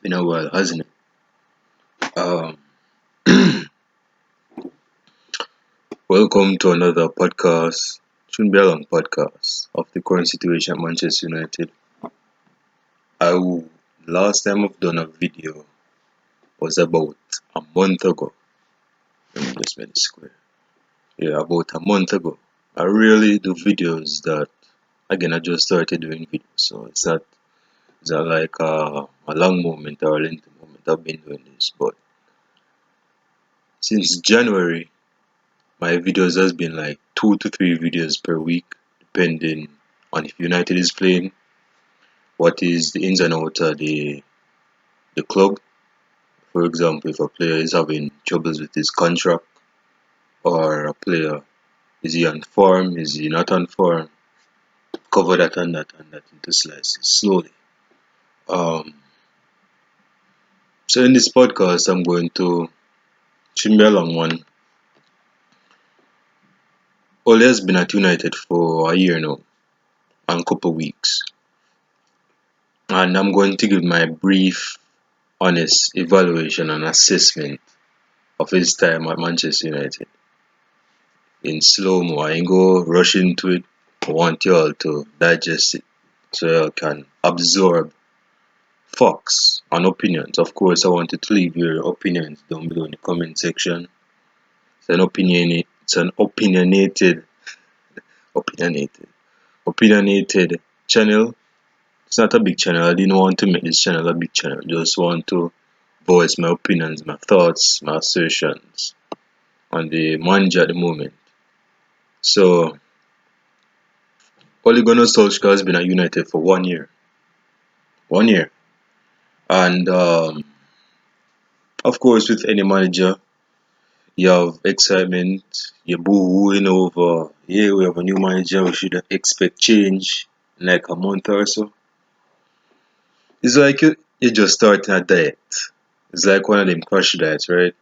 been a while, hasn't it? Welcome to another podcast. Shouldn't be a long podcast of the current situation at Manchester United. Last time I've done a video was about a month ago. Let me just make it square. Yeah, about a month ago. I really do videos that again I just started doing videos, so it's not like a long moment or a lengthy moment I've been doing this, but since January my videos has been like 2 to 3 videos per week, depending on if United is playing, what is the ins and outs of the club. For example, if a player is having troubles with his contract, or a player is he on form, is he not on form, cover that and that into slices slowly. Um, so in this podcast, I'm going to shouldn't be a long one. Ole has been at United for a year now and a couple of weeks, and I'm going to give my brief honest evaluation and assessment of his time at Manchester United in slow mo. I ain't go rush into it. I want you all to digest it so you can absorb facts and opinions. Of course, I want you to leave your opinions down below in the comment section. It's an opinionated, opinionated channel. It's not a big channel. I didn't want to make this channel a big channel. Just want to voice my opinions, my thoughts, my assertions on the manager at the moment. So Ole Gunnar Solskjaer has been at United for 1 year. 1 year. And of course with any manager you have excitement, you boo-hooing over, yeah, we have a new manager, we should expect change in like a month or so. It's like you just starting a diet. It's like one of them crash diets, right?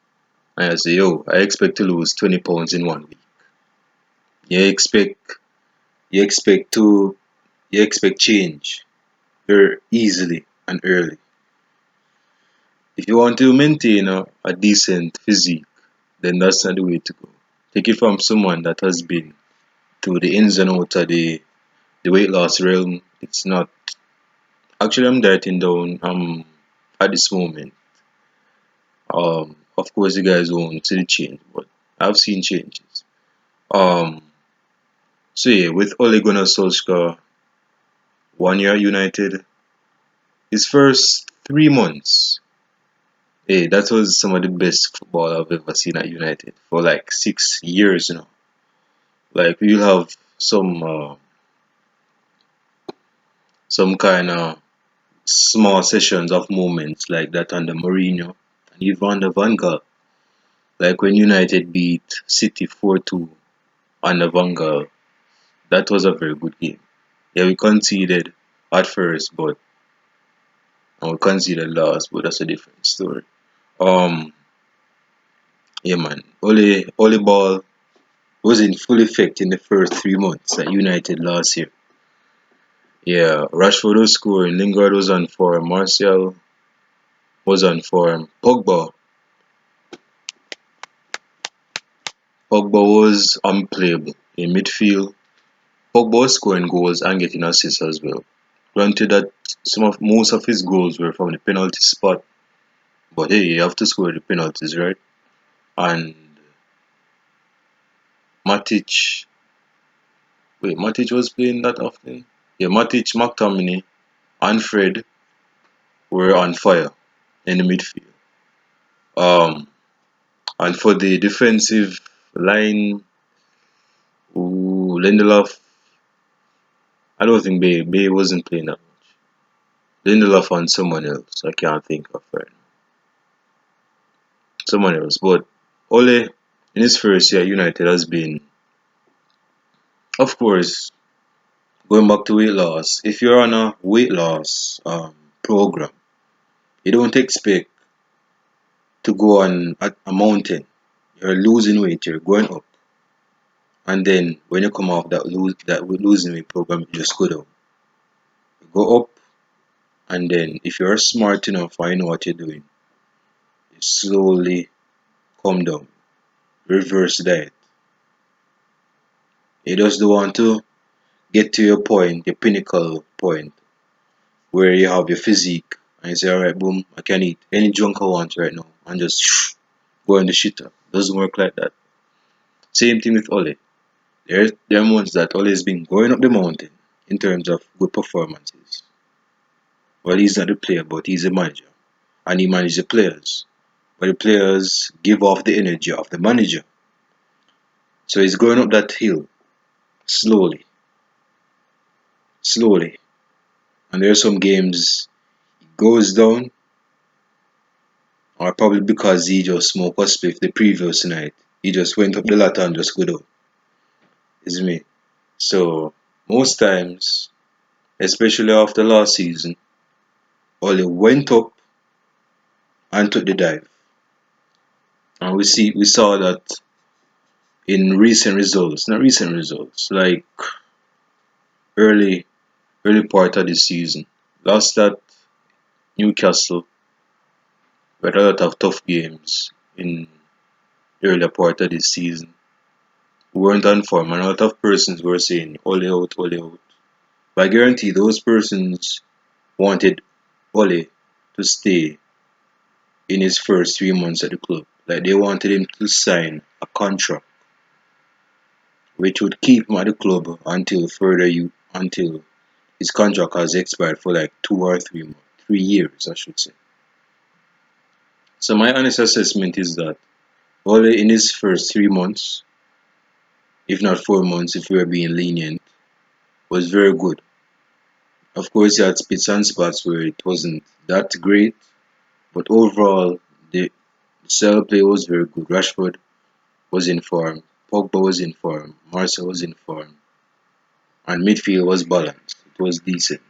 And I say, yo, I expect to lose 20 pounds in 1 week. You expect you expect to you expect change very easily and early. If you want to maintain a decent physique, then that's not the way to go. Take it from someone that has been through the ins and outs of the weight loss realm. It's not actually I'm dieting down at this moment. Of course you guys won't see the change, but I've seen changes. Um so yeah, with Ole Gunnar Solskjaer, 1 year at United, his first 3 months. Hey, that was some of the best football I've ever seen at United for like 6 years, Like we'll have some kind of small sessions of moments like that under Mourinho and even under Van Gaal. Like when United beat City 4-2 under Van Gaal, that was a very good game. Yeah, we conceded at first, but and we conceded last, but that's a different story. Um, yeah, man, Ole Ball was in full effect in the first 3 months at United last year. Yeah, Rashford was scoring, Lingard was on form, Martial was on form, Pogba was unplayable in midfield. Pogba was scoring goals and getting assists as well. Granted that most of his goals were from the penalty spot, but hey, you have to score the penalties, right? And Matic, Matic was playing that often. Yeah, Matic, McTominay, and Fred were on fire in the midfield. Um, and for the defensive line, Lindelof, I don't think Bay wasn't playing that much. Lindelof and someone else, I can't think of right now. Someone else, but Ole in his first year at United has been, of course, going back to weight loss. If you're on a weight loss program, you don't expect to go on a mountain. You're losing weight, you're going up, and then when you come off that losing weight program, you just go down. You go up And then if you're smart enough and you know what you're doing, you slowly come down, reverse that. You just don't want to get to your point, your pinnacle point, where you have your physique and you say, alright, boom, I can eat any junk I want right now and just go in the shitter. Doesn't work like that. Same thing with Ole. There are ones that Ole has been going up the mountain in terms of good performances. Well, he's not the player, but he's a manager. And he manages the players. But the players give off the energy of the manager. So he's going up that hill slowly, slowly. And there are some games he goes down, or probably because he just smoked a spliff the previous night. He just went up the ladder and just go down. Is me. So most times, especially after last season, Ole went up and took the dive. And we saw that in recent results, not recent results, like early early part of the season. Lost at Newcastle, with a lot of tough games in the earlier part of this season. We weren't on form, and a lot of persons were saying, Ole out, Ole out. But I guarantee those persons wanted Ole to stay in his first 3 months at the club. Like they wanted him to sign a contract which would keep him at the club until his contract has expired for like 2 or 3 months, 3 years, I should say. So my honest assessment is that Ole in his first 3 months, if not 4 months, if we are being lenient, was very good. Of course, he had spits and spots where it wasn't that great, but overall, the style play was very good. Rashford was in form, Pogba was in form, Marcel was in form, and midfield was balanced. It was decent,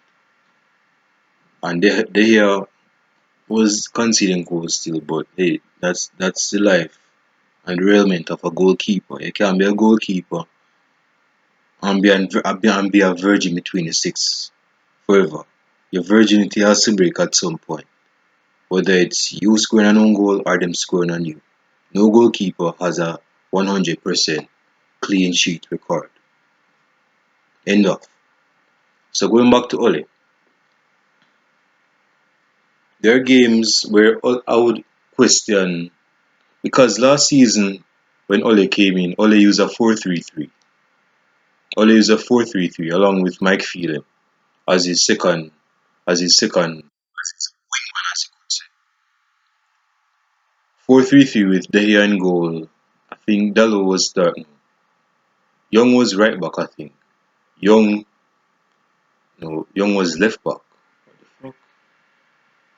and De Gea was conceding goals still, but hey, that's the life and the ailment of a goalkeeper. You can't be a goalkeeper and be a virgin between the six forever. Your virginity has to break at some point, whether it's you scoring an own goal or them scoring on you. No goalkeeper has a 100% clean sheet record. End of. So going back to Ole, there are games where I would question because last season when Ole came in, Ole used a 4-3-3. Ole used a 4-3-3 along with Mike Phelan as his second as his wingman, as you could say. 4-3-3 with De Gea in goal. I think Dallo was starting. Young was right back, I think. Young, no, Young was left back. What the fuck?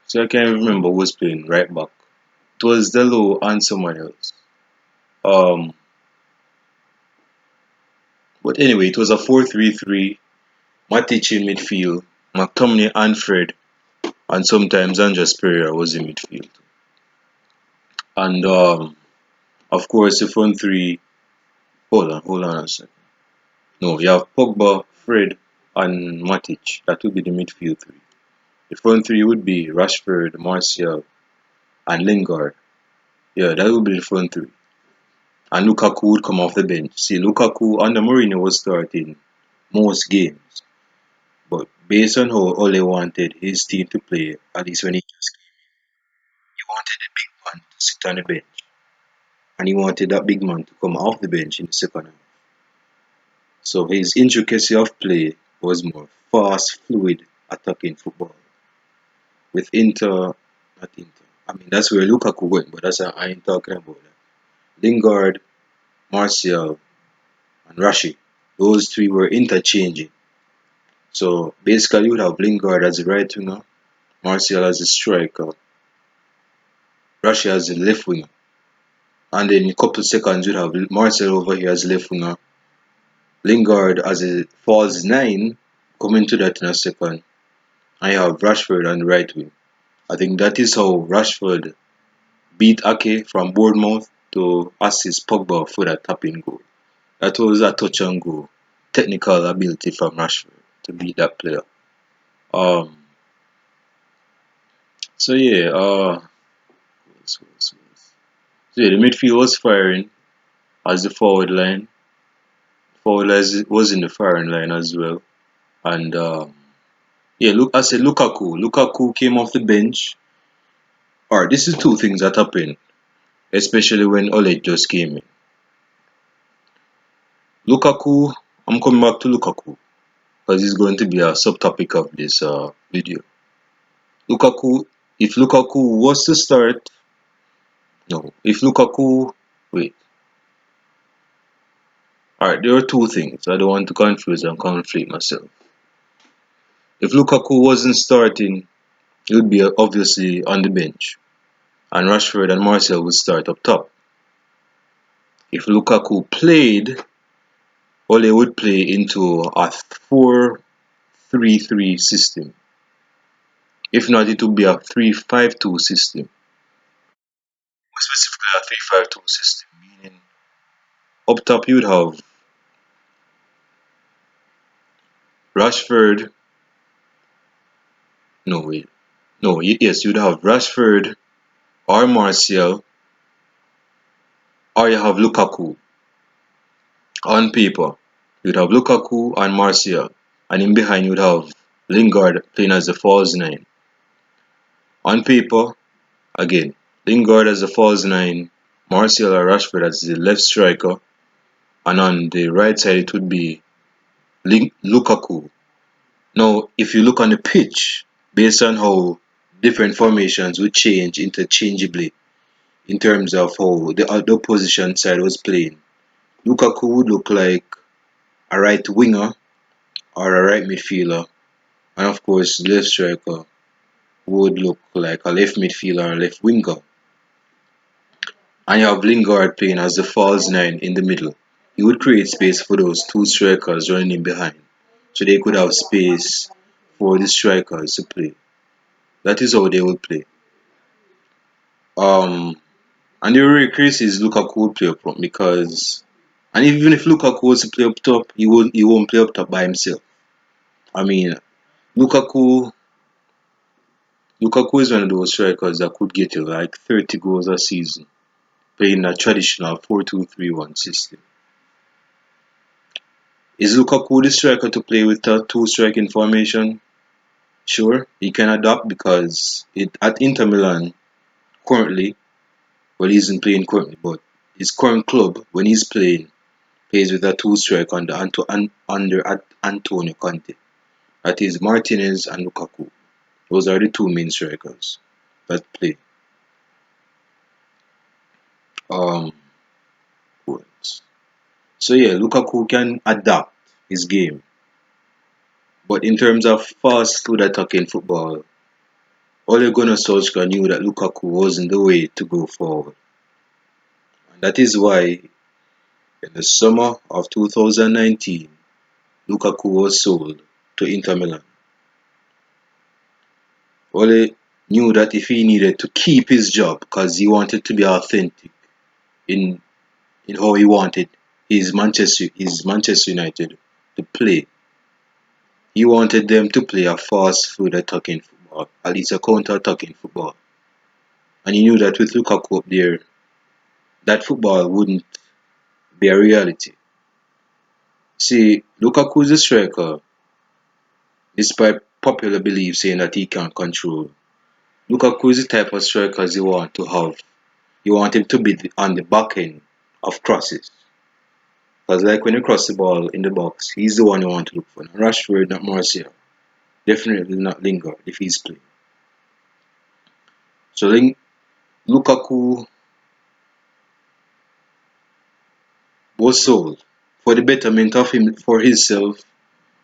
So I can't remember who was playing right back. It was Dallo and someone else. Um, but anyway, it was a 4-3-3. Matic in midfield, McTominay and Fred, and sometimes Andres Pereira was in midfield. And of course, the front three. Hold on a second. No, you have Pogba, Fred, and Matic. That would be the midfield three. The front three would be Rashford, Martial, and Lingard. Yeah, that would be the front three. And Lukaku would come off the bench. See, Lukaku under Mourinho was starting most games. But based on how Ole wanted his team to play, at least when he wanted the big man to sit on the bench. And he wanted that big man to come off the bench in the second half. So his intricacy of play was more fast, fluid, attacking football. With Inter, not Inter. I mean, that's where Lukaku went, but I ain't talking about that. Lingard, Martial, and Rashi. Those three were interchanging. So basically, you would have Lingard as a right winger, Martial as a striker, Rashi as a left winger. And then in a couple of seconds, you'd have Martial over here as left winger, Lingard as a false nine, coming to that in a second. And you have Rashford on the right wing. I think that is how Rashford beat Ake from Bournemouth to assist Pogba for that tapping goal. That was a touch and go. Technical ability from Rashford to beat that player. Um, So yeah, so yeah, the midfield was firing as the forward line. Forward line was in the firing line as well. And yeah, look, I said Lukaku. Lukaku came off the bench. Alright, this is two things that happened, especially when Oleg just came in. Lukaku, I'm coming back to Lukaku because it's going to be a subtopic of this video. Lukaku, if Lukaku was to start, no, if Lukaku, wait, alright, there are two things. I don't want to confuse and conflict myself. If Lukaku wasn't starting, he would be obviously on the bench, and Rashford and Martial would start up top. If Lukaku played, Ole would play into a 4-3-3 system. If not, it would be a 3-5-2 system. Specifically a 3-5-2 system, meaning up top you'd have Rashford. No, wait. No, yes, you'd have Rashford or Martial, or you have Lukaku. On paper, you'd have Lukaku and Martial, and in behind you'd have Lingard playing as the false nine. On paper, again, Lingard as the false nine, Martial or Rashford as the left striker, and on the right side it would be Lukaku. Now, if you look on the pitch, based on how different formations would change interchangeably in terms of how the other opposition side was playing, Lukaku would look like a right winger or a right midfielder, and of course, the left striker would look like a left midfielder or a left winger. And you have Lingard playing as the false nine in the middle. He would create space for those two strikers running in behind, so they could have space for the strikers to play. That is how they would play. Um, and the real crazy is Lukaku would play up front because, and even if Lukaku was to play up top, he won't play up top by himself. I mean, Lukaku Lukaku is one of those strikers that could get you like 30 goals a season playing a traditional 4-2-3-1 system. Is Lukaku the striker to play with a two striking formation? Sure, he can adapt because at Inter Milan currently, well, he isn't playing currently, but his current club, when he's playing, plays with a two striker under Antonio Conte. That is Martinez and Lukaku. Those are the two main strikers that play. Um, who else? So yeah, Lukaku can adapt his game, but in terms of fast food attacking football, Ole Gunnar Solskjaer knew that Lukaku wasn't the way to go forward. And that is why in the summer of 2019, Lukaku was sold to Inter Milan. Ole knew that if he needed to keep his job because he wanted to be authentic in how he wanted his Manchester United to play. He wanted them to play a fast food attacking football, at least a counter attacking football. And he knew that with Lukaku up there, that football wouldn't be a reality. See, Lukaku is a striker, despite popular belief saying that he can't control. Lukaku is the type of strikers you want to have. You want him to be on the back end of crosses. Because like when you cross the ball in the box, he's the one you want to look for. Not Rashford, not Martial. Definitely not Lingard if he's playing. So Lukaku was sold for the betterment of him for himself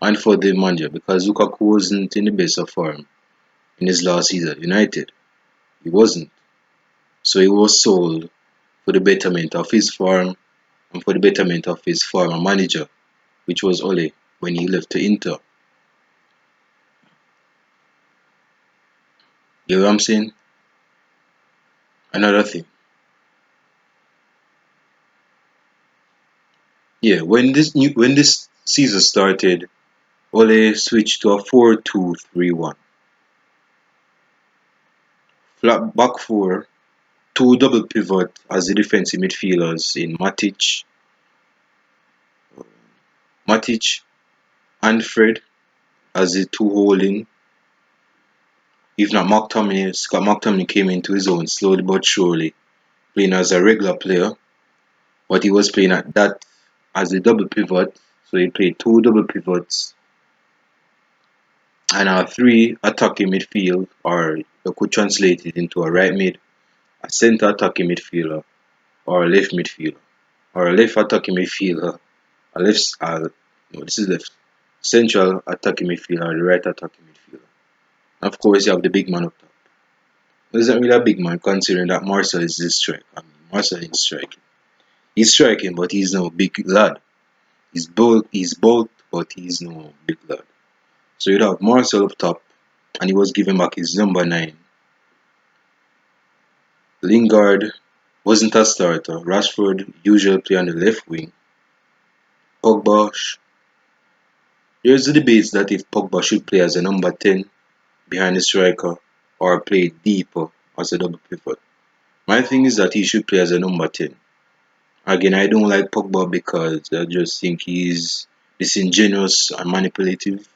and for the manager because Lukaku wasn't in the best of form in his last season at United. He wasn't. So he was sold for the betterment of his form and for the betterment of his former manager, which was Ole when he left to Inter. You know what I'm saying? Another thing. Yeah, when this season started, Ole switched to a 4-2-3-1. Flat back four, two double pivot as the defensive midfielders in Matic and Fred as the two holding. If not Scott McTominay came into his own slowly but surely, playing as a regular player, but he was playing at that as a double pivot. So he played two double pivots and a three attacking midfield, or you could translate it into a right mid, a centre attacking midfielder, or a left midfielder, or a left attacking midfielder, a left, no, this is left, central attacking midfielder, or the right attacking midfielder. And of course, you have the big man up top. He isn't really a big man considering that Marcel is this strike. I mean, Marcel is striking. He's striking, but he's no big lad. He's bold, but he's no big lad. So you'd have Marcel up top, and he was giving back his number 9. Lingard wasn't a starter. Rashford usually play on the left wing. Pogba, there's the debates that if Pogba should play as a number 10 behind the striker or play deeper as a double pivot. My thing is that he should play as a number 10. Again, I don't like Pogba because I just think he's disingenuous and manipulative.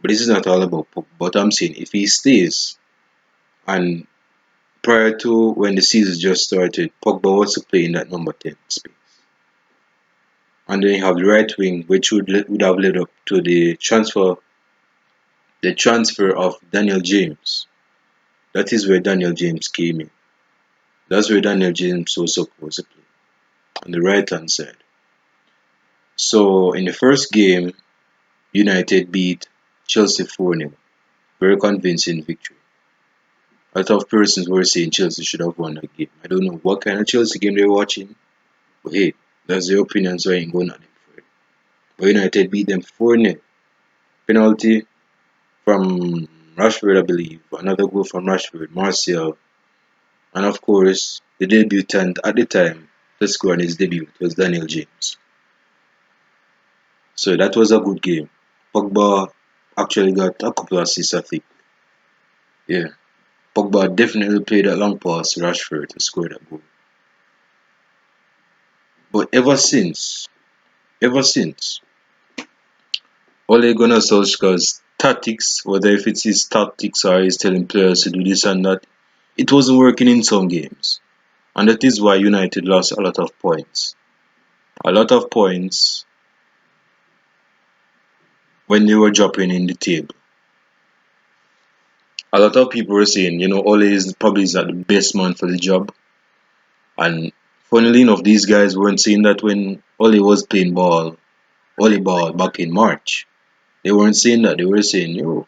But this is not all about Pogba. But I'm saying if he stays, and prior to when the season just started, Pogba was to play in that number 10 space. And then you have the right wing, which would have led up to the transfer of Daniel James. That is where Daniel James came in. That's where Daniel James was supposed to play on the right hand side. So in the first game, United beat Chelsea 4-0. Very convincing victory. A lot of persons were saying Chelsea should have won that game. I don't know what kind of Chelsea game they're watching, but hey, that's their opinion, so I ain't going at them for it. But United beat them 4-0. Penalty from Rashford, I believe. Another goal from Rashford, Martial, and of course, the debutant at the time to score on his debut was Daniel James. So that was a good game. Pogba actually got a couple of assists, I think. Yeah. Pogba definitely played that long pass to Rashford to score that goal. But ever since, Ole Gunnar Solskjaer's tactics, whether if it's his tactics or he's telling players to do this and that, it wasn't working in some games. And that is why United lost a lot of points. A lot of points when they were dropping in the table. A lot of people were saying, Ole is probably not the best man for the job. And funnily enough, these guys weren't saying that when Ole was playing volleyball back in March. They weren't saying that. They were saying, yo,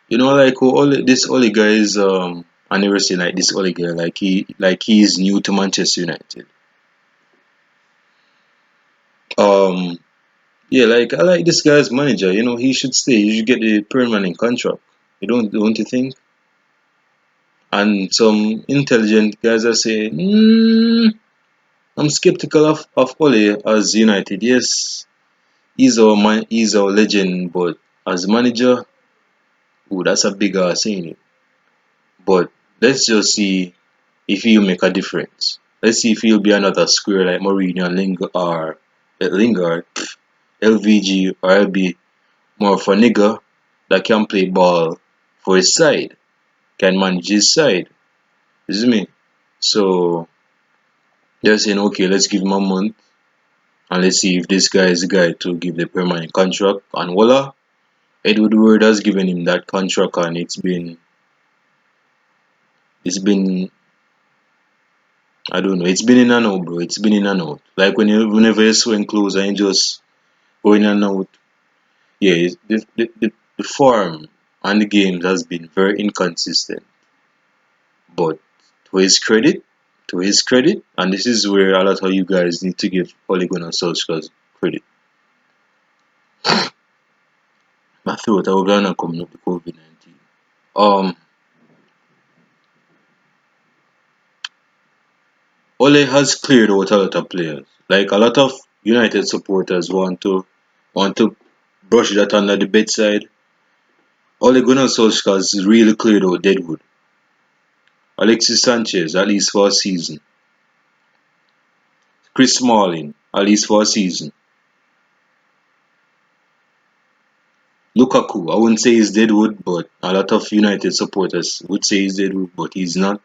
like oh, this Ole guy is I never say like this Ole guy like he is new to Manchester United. Um yeah, like I like this guy's manager. He should stay. He should get a permanent contract. Don't you think? And some intelligent guys are saying, I'm skeptical of Ole as United. Yes, he's our legend, but as manager, ooh, that's a big saying. But let's just see if he'll make a difference. Let's see if he'll be another square like Mourinho and Lingard, LVG, or I'll be more of a nigga that can play ball for his side, can manage his side. You see me? So they're saying, okay, let's give him a month and let's see if this guy is the guy to give the permanent contract. And voila, Edward Ward has given him that contract, and it's been I don't know, it's been in and out, bro. It's been in and out. Like whenever you're swing close and you just go in and out. Yeah, the form and the games has been very inconsistent. But to his credit, and this is where a lot of you guys need to give Ole Gunnar Solskjaer credit. My throat, I will not coming up with COVID-19. Um, Ole has cleared out a lot of players. Like a lot of United supporters want to brush that under the bedside. Ole Gunnar Solskjaer has really cleared out Deadwood. Alexis Sanchez, at least for a season. Chris Smalling, at least for a season. Lukaku, I wouldn't say he's deadwood, but a lot of United supporters would say he's deadwood, but he's not.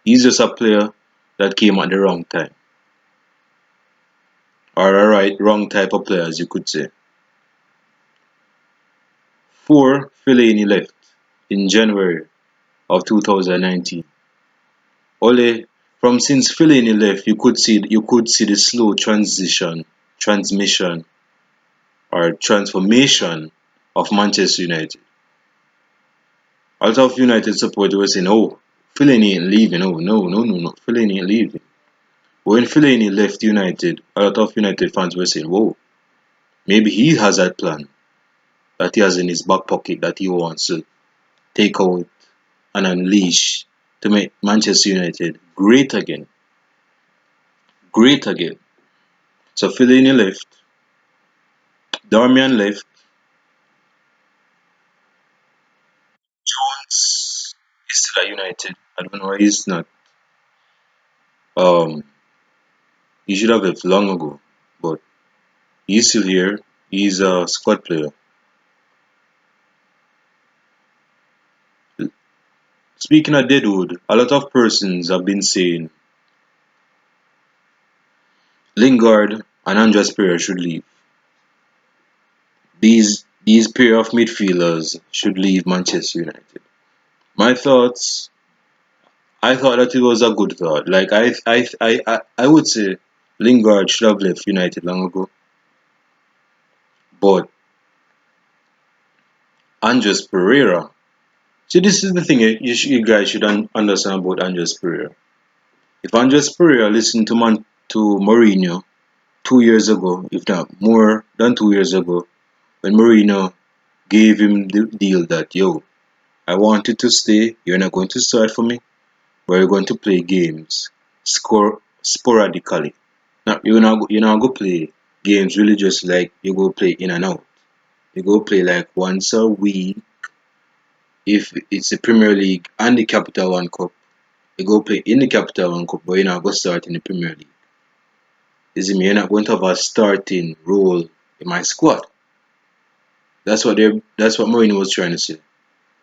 He's just a player that came at the wrong time. Or a wrong type of player, as you could say. 4. Fellaini left in January of 2019. Ole, from since Fellaini left, you could see the slow transmission or transformation of Manchester United. A lot of United supporters were saying, "Oh, Fellaini ain't leaving. Oh, no, no, no, no, Fellaini ain't leaving." When Fellaini left United, a lot of United fans were saying, "Whoa, maybe he has a plan that he has in his back pocket that he wants to take out and unleash to make Manchester United great again, great again." So Fellaini left, Darmian left, Jones is still at United. I don't know why he's not. Um, he should have left long ago, but he's still here. He's a squad player. Speaking of Deadwood, a lot of persons have been saying Lingard and Andreas Pereira should leave. These pair of midfielders should leave Manchester United. My thoughts, I thought that it was a good thought. Like I would say Lingard should have left United long ago, but Andres Pereira. See, this is the thing you guys should understand about Andres Pereira. If Andres Pereira listened to Mourinho 2 years ago, if not more than 2 years ago, when Mourinho gave him the deal that yo, I want you to stay, you're not going to start for me, but you're going to play games, score sporadically. Now you're not go play games really just like you go play in and out. You go play like once a week if it's the Premier League and the Capital One Cup. You go play in the Capital One Cup, but you're not going to start in the Premier League. You see me, you're not going to have a starting role in my squad. That's what Mourinho was trying to say.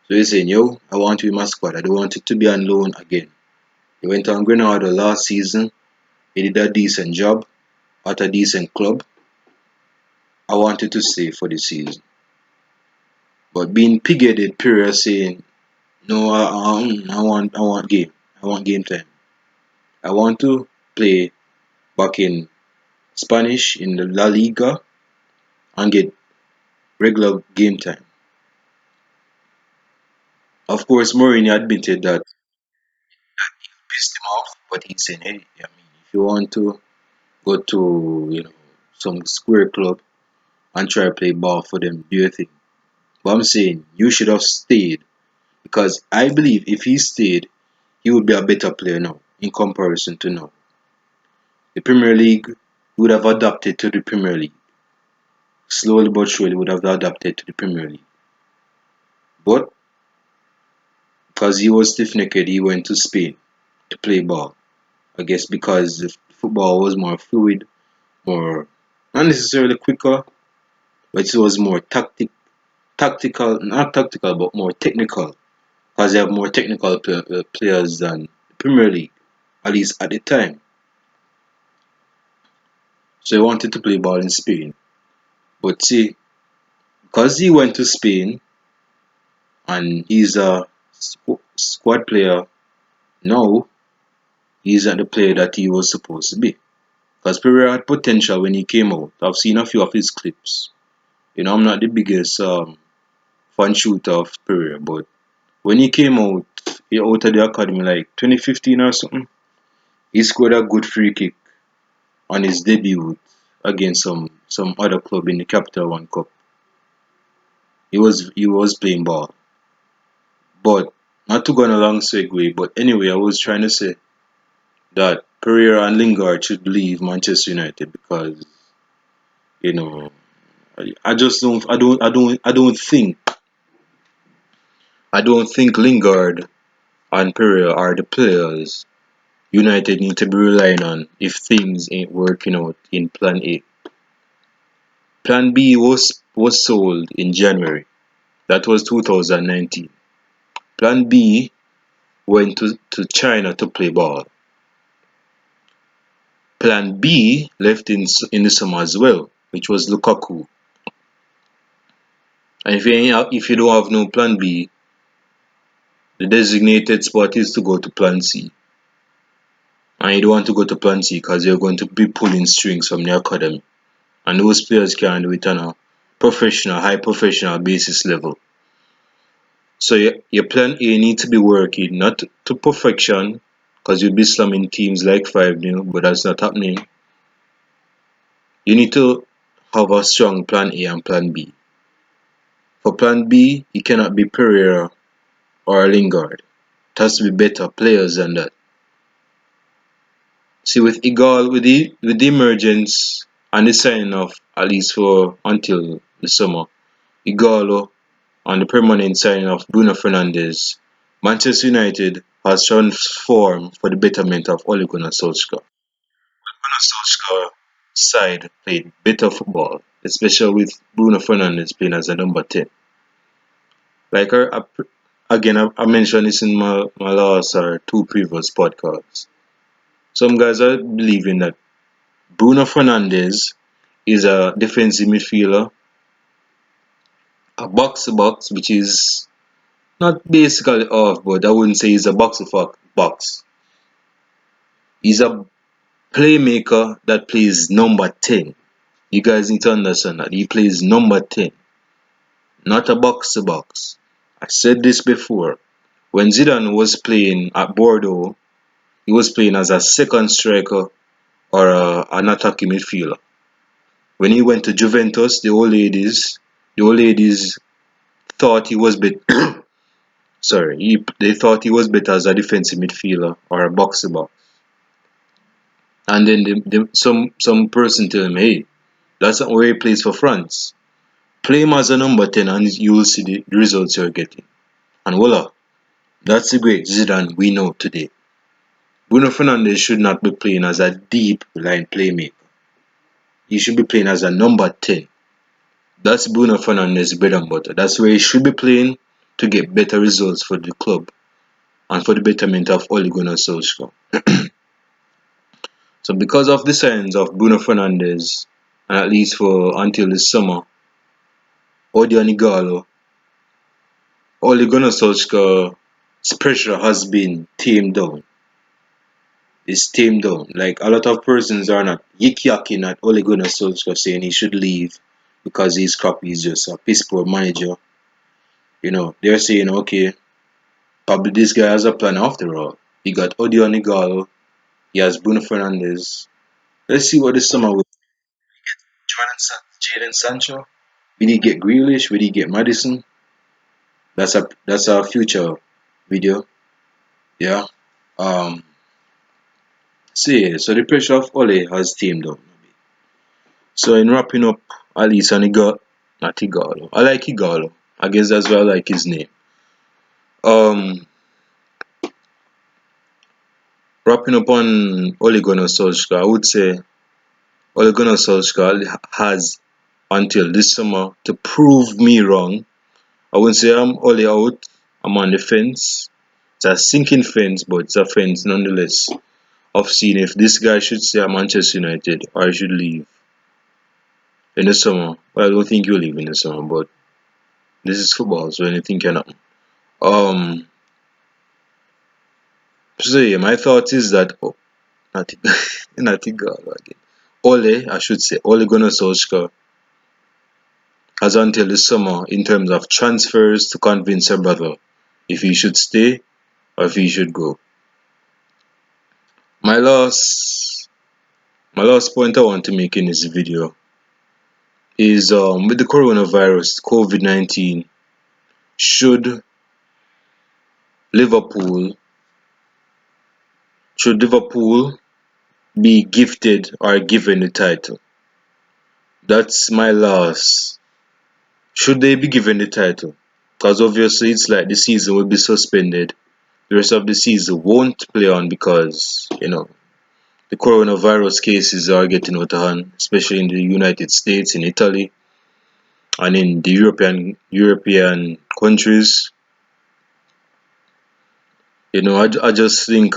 So he's saying, yo, I want you in my squad. I don't want it to be on loan again. He went on Granada last season. He did a decent job at a decent club. I wanted to stay for the season. But being pig-headed, Pereira saying, no, I want game. I want game time. I want to play back in Spanish in the La Liga and get regular game time. Of course, Mourinho admitted that pissed him off, but he said, hey, I mean, if you want to go to some square club and try to play ball for them, do your thing. But I'm saying you should have stayed because I believe if he stayed, he would be a better player now in comparison to now. The Premier League would have adapted to the Premier League. Slowly but surely would have adapted to the Premier League. But because he was stiff-necked, he went to Spain to play ball. I guess because the football was more fluid, more not necessarily quicker, but it was more tactical, not tactical, but more technical. Because they have more technical players than the Premier League, at least at the time. So he wanted to play ball in Spain. But see, because he went to Spain and he's a squad player now, he's not the player that he was supposed to be. Because Pereira had potential when he came out. I've seen a few of his clips. I'm not the biggest fan shooter of Pereira, but when he came out of the academy like 2015 or something, he scored a good free kick on his debut against some other club in the Capital One Cup. He was playing ball. But not to go on a long segue, but anyway, I was trying to say that Pereira and Lingard should leave Manchester United because you know I just don't I don't think Lingard and Pereira are the players United need to be relying on if things ain't working out in Plan A. Plan B was sold in January. That was 2019. Plan B went to China to play ball. Plan B left in the summer as well, which was Lukaku. And if you don't have no Plan B, the designated spot is to go to Plan C. And you don't want to go to Plan C because you're going to be pulling strings from the academy. And those players can do it on a high professional basis level. So your Plan A needs to be working, not to perfection, because you'll be slamming teams like 5-0, but that's not happening. You need to have a strong Plan A and Plan B. For Plan B, it cannot be Pereira or Lingard. It has to be better players than that. See, with Igal, with the emergence and the signing of, at least for until the summer, Igalo and the permanent signing of Bruno Fernandes, Manchester United has transformed for the betterment of Ole Gunnar Solskjaer. Gunnar Solskjaer side played better football, especially with Bruno Fernandes playing as a number 10. Like again, I mentioned this in my last or two previous podcasts. Some guys are believing that Bruno Fernandes is a defensive midfielder, a box to box, which is not basically off, but I wouldn't say he's a box to box. He's a playmaker that plays number 10. You guys need to understand that he plays number 10, not a box to box. I said this before. When Zidane was playing at Bordeaux, he was playing as a second striker or an attacking midfielder. When he went to Juventus, the old ladies thought he was better. Sorry, they thought he was better as a defensive midfielder or a box to box. And then some person tell him, hey, that's not where he plays for France. Play him as a number 10 and you will see the results you're getting. And voila, that's the great Zidane we know today. Bruno Fernandes should not be playing as a deep line playmaker. He should be playing as a number 10. That's Bruno Fernandes' bread and butter. That's where he should be playing to get better results for the club and for the betterment of Ole Gunnar Solskjaer. So because of the signs of Bruno Fernandes, and at least for until this summer, Odion Igalo, Ole Gunnar Solskjaer's pressure has been tamed down. It's tamed down. Like a lot of persons are not yik-yakking at Ole Gunnar Solskjaer saying he should leave because he's crappy, he's just a piss poor manager. They're saying, okay, probably this guy has a plan after all. He got Odion Igalo, he has Bruno Fernandes. Let's see what this summer will Jadon Sancho. Will he get Grealish? Will he get Madison? That's our future video. Yeah. Um. So the pressure of Ole has tamed down. So in wrapping up, at least on not Igalo. I like Igalo. I guess that's why I like his name. Um. Wrapping up on Ole Gunnar Solskjaer, I would say Ole Gunnar Solskjaer has until this summer to prove me wrong. I wouldn't say I'm Ole out. I'm on the fence. It's a sinking fence, but it's a fence nonetheless. Of seeing if this guy should stay at Manchester United or he should leave in the summer. Well, I don't think he'll leave in the summer, but this is football, so anything can happen. Um. So yeah, my thought is that not not Igalo again. Ole, I should say, Ole Gunnar Solskjaer has until this summer in terms of transfers to convince her brother if he should stay or if he should go. My last my last point I want to make in this video is with the coronavirus COVID-19, should Liverpool should Liverpool be gifted or given the title? That's my last. Should they be given the title? Because obviously it's like the season will be suspended the rest of the season won't play on because the coronavirus cases are getting out of hand, especially in the United States, in Italy, and in the European countries. I just think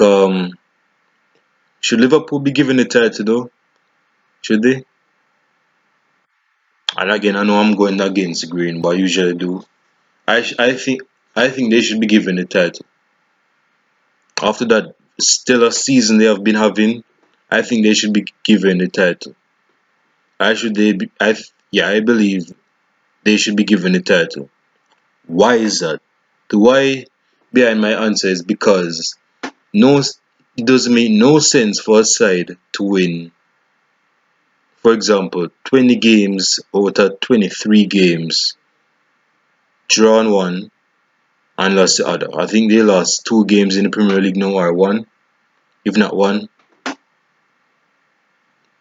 should Liverpool be given the title though? Should they? And again, I know I'm going against the grain, but I usually do. I think they should be given the title. After that stellar season they have been having, I think they should be given the title. I should they be, I Yeah, I believe they should be given the title. Why is that? The why behind my answer is because no, it doesn't make no sense for a side to win, for example, 20 games out of 23 games, drawn one and lost the other. I think they lost two games in the Premier League now, or one, if not one.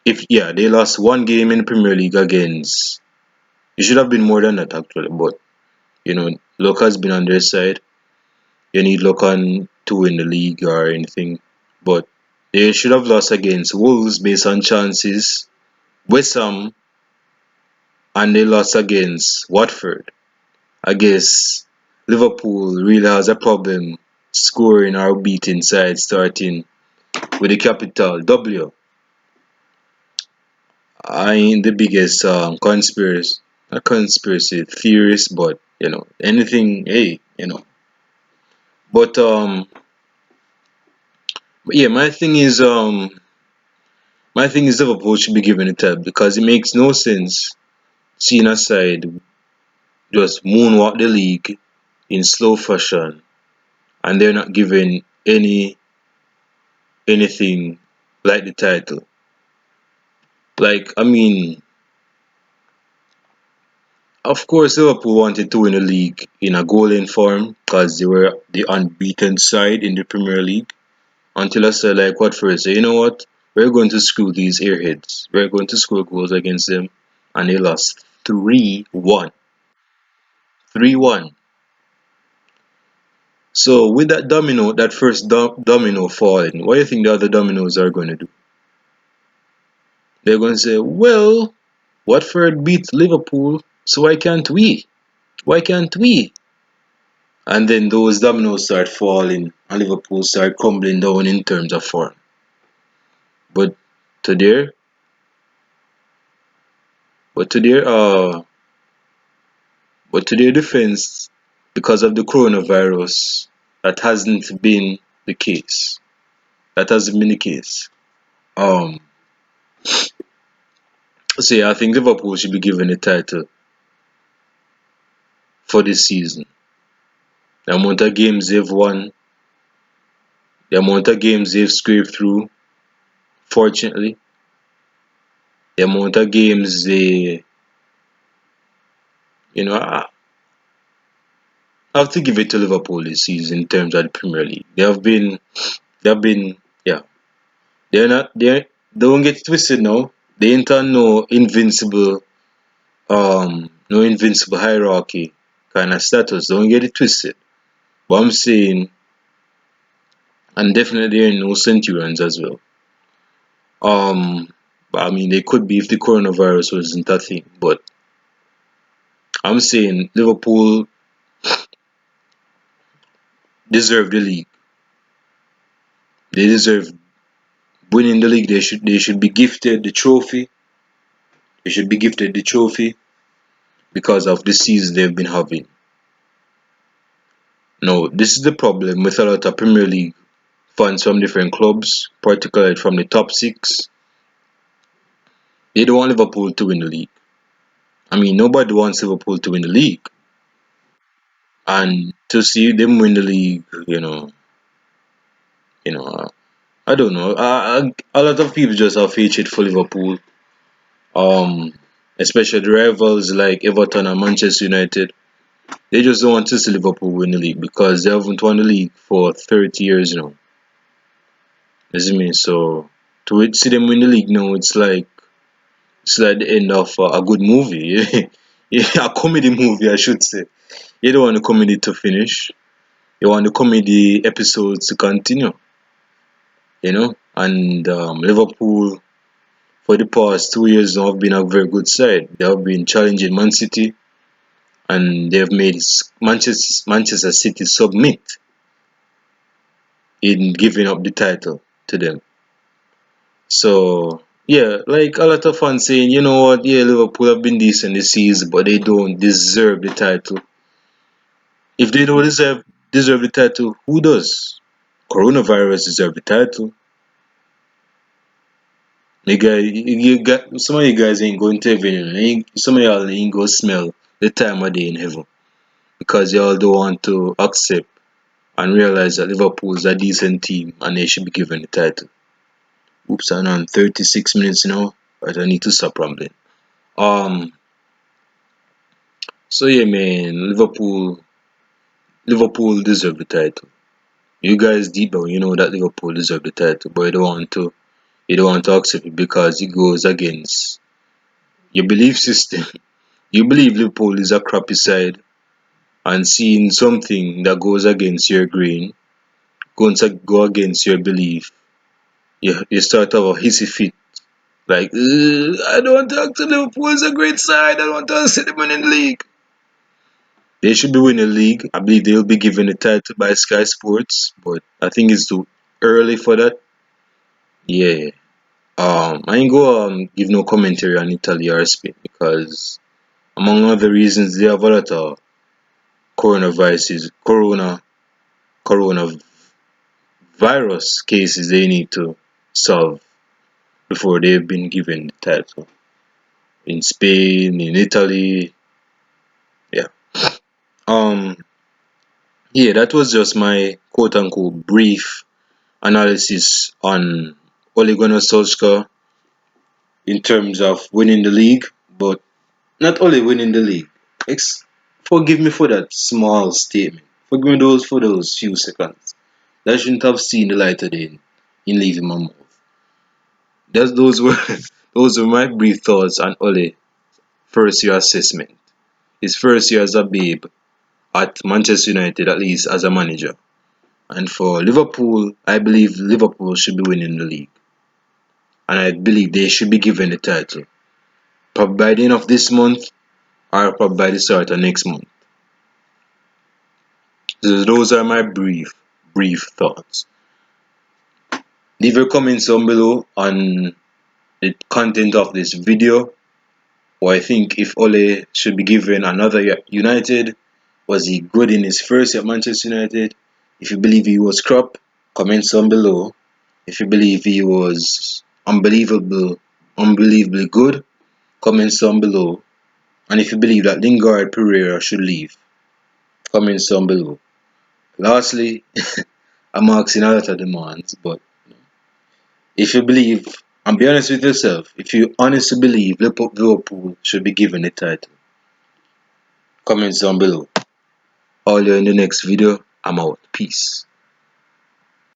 If Yeah, they lost one game in the Premier League against. It should have been more than that actually, but luck has been on their side. You need luck on to win the league or anything, but they should have lost against Wolves based on chances, West Ham, and they lost against Watford. I guess Liverpool really has a problem scoring or beating sides starting with a capital W. I ain't the biggest conspiracy, not conspiracy theorist, but anything. Hey, but but yeah, my thing is Liverpool should be given a tab because it makes no sense seeing a side just moonwalk the league in slow fashion and they're not given anything like the title. Like, I mean, of course, Liverpool wanted to win the league in a golden form because they were the unbeaten side in the Premier League. Until I said, like, what first? Say, you know what? We're going to screw these airheads. We're going to score goals against them. And they lost 3-1. 3-1. So, with that first domino falling, what do you think the other dominoes are going to do? They're going to say, well, Watford beat Liverpool, so why can't we? Why can't we? And then those dominoes start falling and Liverpool start crumbling down in terms of form. But to their but to their but to their defense, because of the coronavirus, that hasn't been the case. That hasn't been the case. Um so yeah, I think Liverpool should be given the title for this season. The amount of games they've won, the amount of games they've scraped through, fortunately, the amount of games they I have to give it to Liverpool this season in terms of the Premier League. They have been, yeah. They're not, they don't get it twisted now. They ain't on no invincible hierarchy kind of status. Don't get it twisted. But I'm saying, and definitely there are no Centurions as well. But I mean, they could be if the coronavirus wasn't a thing. But I'm saying Liverpool deserve the league. They deserve winning the league. They should be gifted the trophy. They should be gifted the trophy because of the season they've been having. Now, this is the problem with a lot of Premier League fans from different clubs, particularly from the top six. They don't want Liverpool to win the league. I mean, nobody wants Liverpool to win the league. And to see them win the league, I don't know. A lot of people just have hatred for Liverpool. Um, Especially the rivals like Everton and Manchester United. They just don't want to see Liverpool win the league because they haven't won the league for 30 years now. You see me? So see them win the league now, it's like the end of a good movie. Yeah, a comedy movie, I should say. You don't want the comedy to finish. You want the comedy episodes to continue, and Liverpool for the past 2 years now have been a very good side. They have been challenging Man City, and they have made Manchester City submit in giving up the title to them. So yeah, like a lot of fans saying, you know what, yeah, Liverpool have been decent this season, but they don't deserve the title. If they don't deserve the title, who does? Coronavirus deserve the title. You got some of you guys ain't going to heaven. Some of y'all ain't go smell the time of day in heaven because y'all don't want to accept and realize that Liverpool is a decent team and they should be given the title. Oops, I'm on 36 minutes now, but I need to stop rambling. Um, so yeah, man, Liverpool deserve the title. You guys deep down, you know that Liverpool deserve the title, but you don't want to accept it because it goes against your belief system. You believe Liverpool is a crappy side, and seeing something that goes against your grain, going to go against your belief, you start to have a hissy fit. Like, I don't want to talk to Liverpool. It's a great side. I don't want to see them in the league. They should be winning the league. I believe they'll be given the title by Sky Sports, but I think it's too early for that. Yeah. I ain't go give no commentary on Italy or Spain because among other reasons they have a lot of coronavirus cases they need to solve before they've been given the title. In Spain, in Italy, yeah. Um, yeah, that was just my quote unquote brief analysis on Ole Gunnar Solskjaer in terms of winning the league, but not only winning the league. Forgive me for that small statement. Forgive me for those few seconds. That shouldn't have seen the light of day in leaving my mouth. Those were those were my brief thoughts on Ole first year assessment. His first year as a babe at Manchester United, at least as a manager. And for Liverpool, I believe Liverpool should be winning the league. And I believe they should be given the title. Probably by the end of this month or probably by the start of next month. So those are my brief thoughts. Leave your comments down below on the content of this video. Or I think if Ole should be given another United, was he good in his first year at Manchester United? If you believe he was crap, comments down below. If you believe he was unbelievably good, comments down below. And if you believe that Lingard Pereira should leave, comments down below. Lastly, I'm asking a lot of demands, but if you believe, and be honest with yourself, if you honestly believe Liverpool should be given the title, comments down below. All you in the next video. I'm out. Peace.